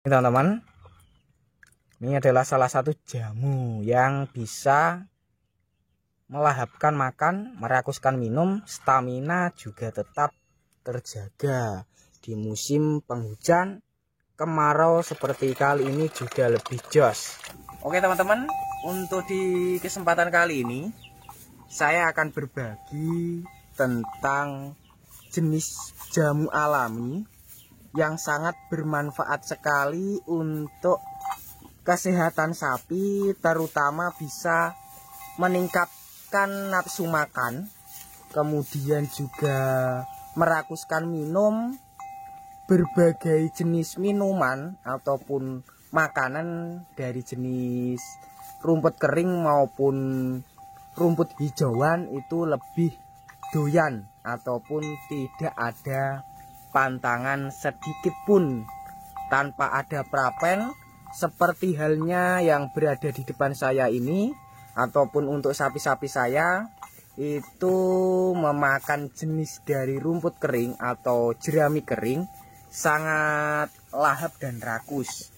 Teman-teman, ini adalah salah satu jamu yang bisa melahapkan makan, merakuskan minum, stamina juga tetap terjaga di musim penghujan. Kemarau seperti kali ini juga lebih jos. Oke teman-teman, untuk di kesempatan kali ini saya akan berbagi tentang jenis jamu alami yang sangat bermanfaat sekali untuk kesehatan sapi, terutama bisa meningkatkan nafsu makan, kemudian juga merakuskan minum, berbagai jenis minuman ataupun makanan dari jenis rumput kering maupun rumput hijauan itu lebih doyan ataupun tidak ada pantangan sedikit pun, tanpa ada prapen, seperti halnya yang berada di depan saya ini ataupun untuk sapi-sapi saya itu memakan jenis dari rumput kering atau jerami kering, sangat lahap dan rakus.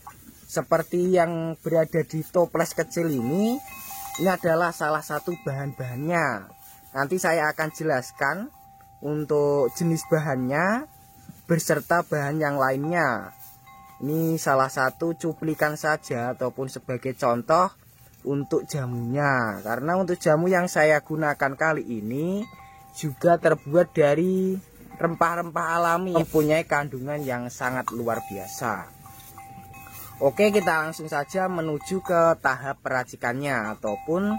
Seperti yang berada di toples kecil ini adalah salah satu bahan-bahannya. Nanti saya akan jelaskan untuk jenis bahannya beserta bahan yang lainnya. Ini salah satu cuplikan saja ataupun sebagai contoh untuk jamunya, karena untuk jamu yang saya gunakan kali ini juga terbuat dari rempah-rempah alami, mempunyai kandungan yang sangat luar biasa. Oke, kita langsung saja menuju ke tahap peracikannya ataupun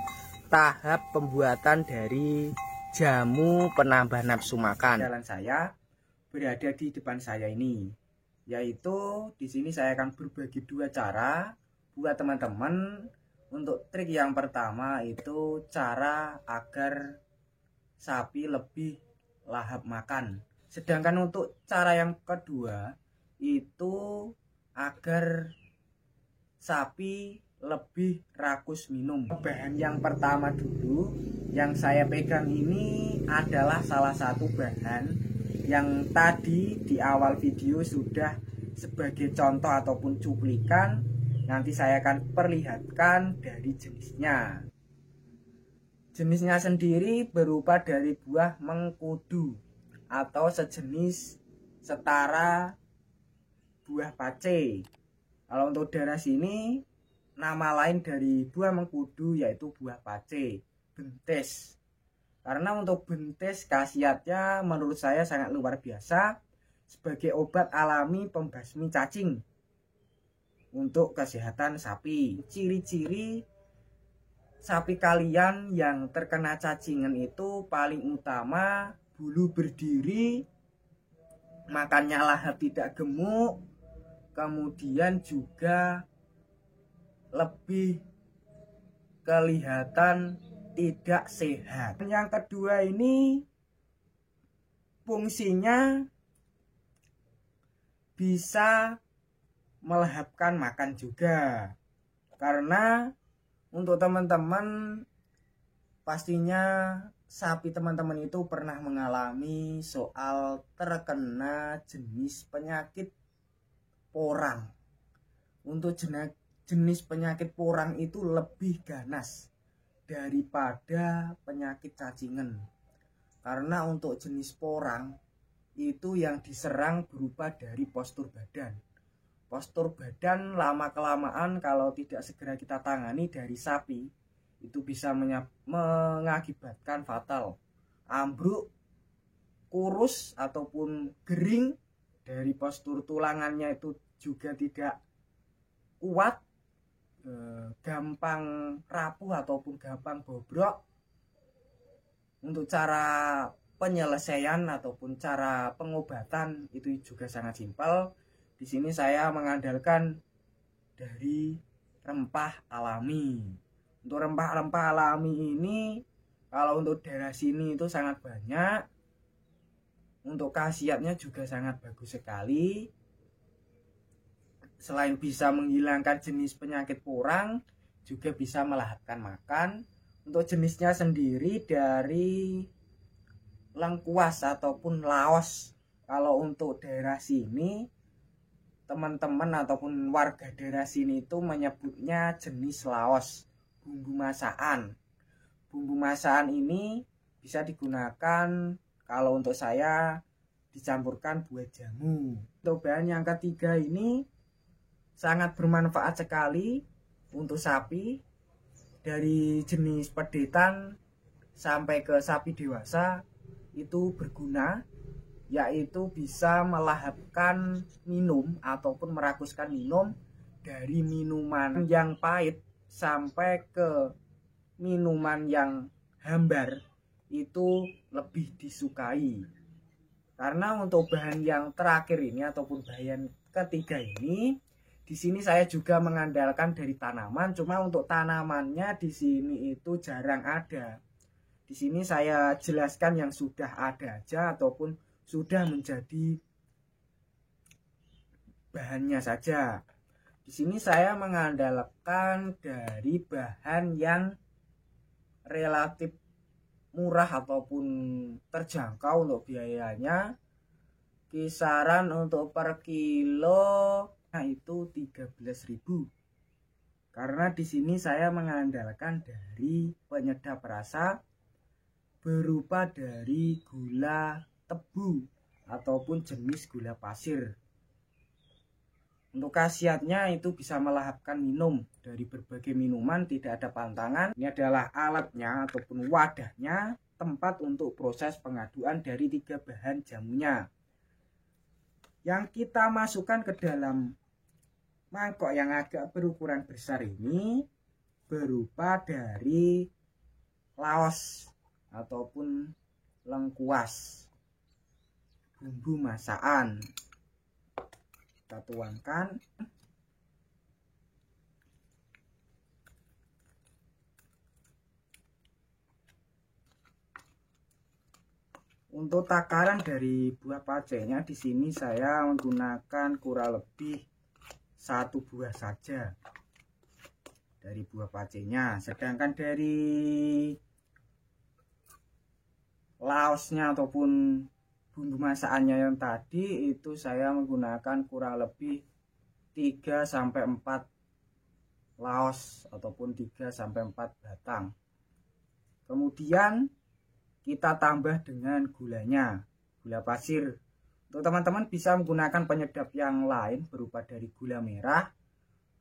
tahap pembuatan dari jamu penambah nafsu makan. Jalan saya berada di depan saya ini, yaitu di sini saya akan berbagi dua cara buat teman-teman. Untuk trik yang pertama itu cara agar sapi lebih lahap makan, sedangkan untuk cara yang kedua itu agar sapi lebih rakus minum. Bahan yang pertama dulu yang saya pegang ini adalah salah satu bahan yang tadi di awal video sudah sebagai contoh ataupun cuplikan. Nanti saya akan perlihatkan dari jenisnya. Jenisnya sendiri berupa dari buah mengkudu atau sejenis setara buah pace. Kalau untuk daerah sini nama lain dari buah mengkudu yaitu buah pace, bentes. Karena untuk bentes khasiatnya menurut saya sangat luar biasa sebagai obat alami pembasmi cacing untuk kesehatan sapi. Ciri-ciri sapi kalian yang terkena cacingan itu paling utama bulu berdiri, makannya lahap tidak gemuk, kemudian juga lebih kelihatan tidak sehat. Yang kedua ini fungsinya bisa melahapkan makan juga, karena untuk teman-teman pastinya sapi teman-teman itu pernah mengalami soal terkena jenis penyakit porang. Untuk jenis penyakit porang itu lebih ganas daripada penyakit cacingan, karena untuk jenis porang itu yang diserang berupa dari postur badan. Postur badan lama-kelamaan kalau tidak segera kita tangani dari sapi itu bisa mengakibatkan fatal, ambruk, kurus ataupun gering dari postur tulangannya itu juga tidak kuat, gampang rapuh ataupun gampang bobrok. Untuk cara penyelesaian ataupun cara pengobatan itu juga sangat simpel. Di sini saya mengandalkan dari rempah alami. Untuk rempah-rempah alami ini kalau untuk daerah sini itu sangat banyak. Untuk khasiatnya juga sangat bagus sekali. Selain bisa menghilangkan jenis penyakit porang, juga bisa melahapkan makan. Untuk jenisnya sendiri dari lengkuas ataupun laos. Kalau untuk daerah sini teman-teman ataupun warga daerah sini itu menyebutnya jenis laos bumbu masakan. Bumbu masakan ini bisa digunakan kalau untuk saya dicampurkan buah jamu. Untuk bahan yang ketiga ini sangat bermanfaat sekali untuk sapi, dari jenis pedetan sampai ke sapi dewasa itu berguna, yaitu bisa melahapkan minum ataupun merakuskan minum dari minuman yang pahit sampai ke minuman yang hambar itu lebih disukai. Karena untuk bahan yang terakhir ini ataupun bahan ketiga ini, di sini saya juga mengandalkan dari tanaman, cuma untuk tanamannya di sini itu jarang ada. Di sini saya jelaskan yang sudah ada aja ataupun sudah menjadi bahannya saja. Di sini saya mengandalkan dari bahan yang relatif murah ataupun terjangkau untuk biayanya. Kisaran untuk per kilo itu 13.000. Karena di sini saya mengandalkan dari penyedap rasa berupa dari gula tebu ataupun jenis gula pasir. Untuk khasiatnya itu bisa melahapkan minum dari berbagai minuman, tidak ada pantangan. Ini adalah alatnya ataupun wadahnya, tempat untuk proses pengaduan dari 3 bahan jamunya. Yang kita masukkan ke dalam mangkok yang agak berukuran besar ini berupa dari laos ataupun lengkuas bumbu masakan. Kita tuangkan. Untuk takaran dari buah pacenya di sini saya menggunakan kurang lebih 1 buah saja dari buah pacenya. Sedangkan dari laosnya ataupun bumbu masakannya yang tadi itu saya menggunakan kurang lebih 3-4 laos ataupun 3-4 batang. Kemudian kita tambah dengan gulanya, gula pasir. Untuk teman-teman bisa menggunakan penyedap yang lain berupa dari gula merah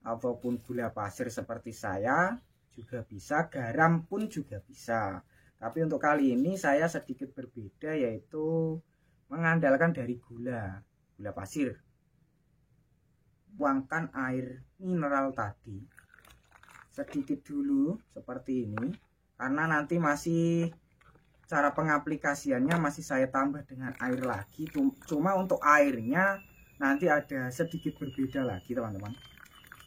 ataupun gula pasir seperti saya juga bisa, garam pun juga bisa. Tapi untuk kali ini saya sedikit berbeda, yaitu mengandalkan dari gula pasir. Tuangkan air mineral tadi sedikit dulu seperti ini, karena nanti masih cara pengaplikasiannya masih saya tambah dengan air lagi. Cuma untuk airnya nanti ada sedikit berbeda lagi teman-teman.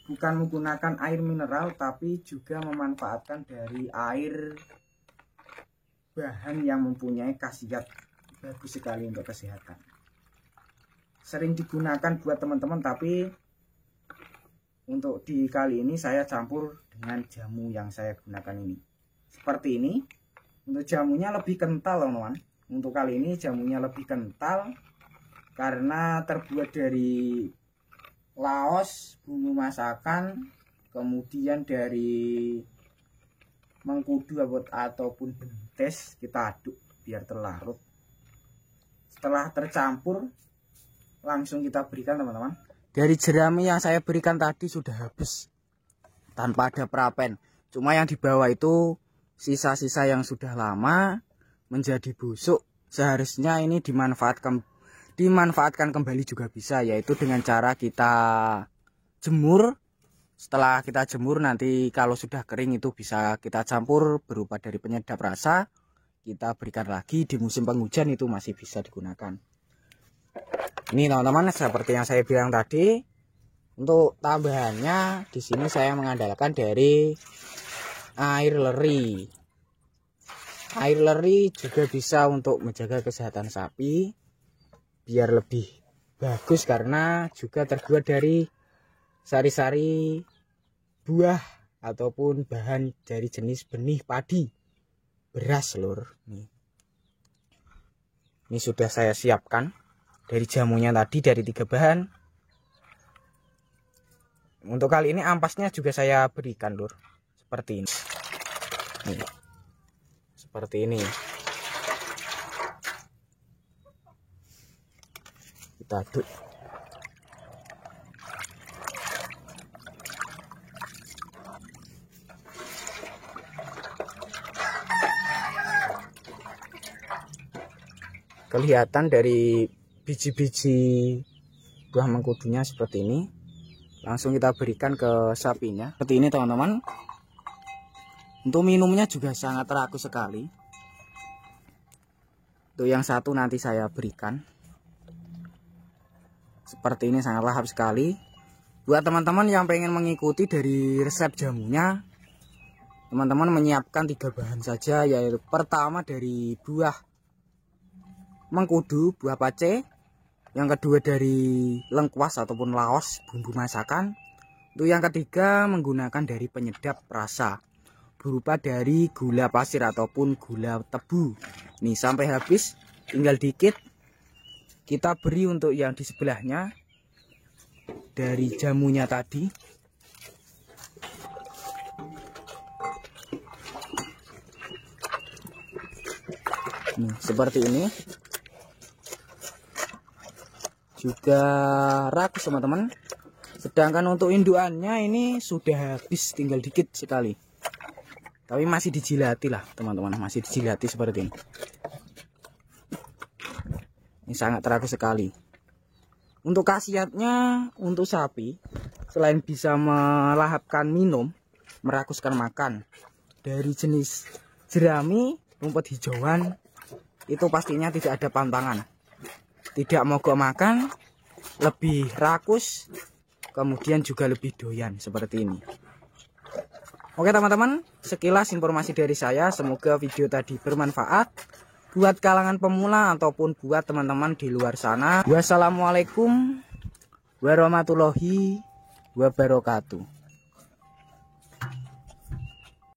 Bukan menggunakan air mineral, tapi juga memanfaatkan dari air bahan yang mempunyai khasiat bagus sekali untuk kesehatan. Sering digunakan buat teman-teman, tapi untuk di kali ini saya campur dengan jamu yang saya gunakan ini. Seperti ini. Untuk jamunya lebih kental teman-teman. Untuk kali ini jamunya lebih kental karena terbuat dari laos bumbu masakan, kemudian dari mengkudu ataupun bentes kita aduk biar terlarut. Setelah tercampur langsung kita berikan teman-teman. Dari jerami yang saya berikan tadi sudah habis tanpa ada perapen. Cuma yang di bawah itu sisa-sisa yang sudah lama menjadi busuk. Seharusnya ini dimanfaatkan kembali juga bisa, yaitu dengan cara kita jemur. Setelah kita jemur nanti kalau sudah kering itu bisa kita campur berupa dari penyedap rasa. Kita berikan lagi di musim penghujan, itu masih bisa digunakan. Ini teman-teman seperti yang saya bilang tadi. Untuk tambahannya di sini saya mengandalkan dari air leri. Air leri juga bisa untuk menjaga kesehatan sapi biar lebih bagus, karena juga terbuat dari sari-sari buah ataupun bahan dari jenis benih padi beras lur. Ini sudah saya siapkan dari jamunya tadi dari 3 bahan. Untuk kali ini ampasnya juga saya berikan lur, seperti ini. Nih, seperti ini. Kita aduk. Kelihatan dari biji-biji buah mengkudunya seperti ini. Langsung kita berikan ke sapinya seperti ini teman-teman. Untuk minumnya juga sangat rakus sekali. Untuk yang satu nanti saya berikan seperti ini, sangat lahap sekali. Buat teman-teman yang pengen mengikuti dari resep jamunya, teman-teman menyiapkan 3 bahan saja, yaitu pertama dari buah mengkudu, buah pace. Yang kedua dari lengkuas ataupun laos bumbu masakan. Untuk yang ketiga menggunakan dari penyedap rasa berupa dari gula pasir ataupun gula tebu. Nih sampai habis, tinggal dikit kita beri untuk yang di sebelahnya dari jamunya tadi. Nih, seperti ini. Juga rakus teman-teman. Sedangkan untuk indukannya ini sudah habis, tinggal dikit sekali. Tapi masih dijilati lah teman-teman, masih dijilati seperti ini. Ini sangat rakus sekali. Untuk khasiatnya untuk sapi, selain bisa melahapkan minum, merakuskan makan, dari jenis jerami, rumput hijauan, itu pastinya tidak ada pantangan. Tidak mogok makan, lebih rakus, kemudian juga lebih doyan seperti ini. Oke teman-teman, sekilas informasi dari saya. Semoga video tadi bermanfaat buat kalangan pemula ataupun buat teman-teman di luar sana. Wassalamualaikum warahmatullahi wabarakatuh.